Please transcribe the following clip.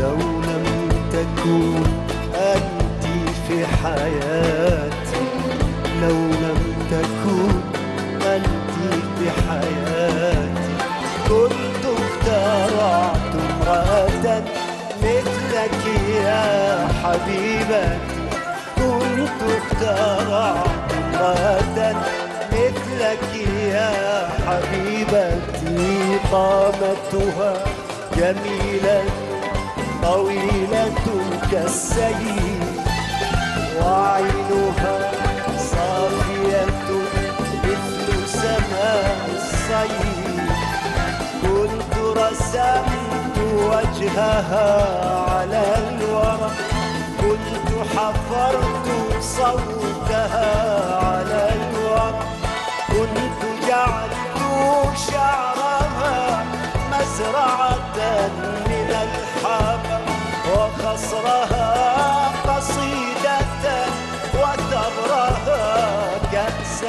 لو لم تكن أنت في حياتي، لو لم تكن أنت في حياتي، كنت اخترعت امرأة مثلك يا حبيبتي، كنت اخترعت امرأة مثلك يا حبيبتي، قامتها جميلة طويلة كالسيل، وعينها صافية مثل سماء الصيف، كنت رسمت وجهها على الورق، كنت حفرت صوتها على الورق، كنت جعلت شعرها مزرعة من الحب، وخصرها قصيدة وثغرها كأس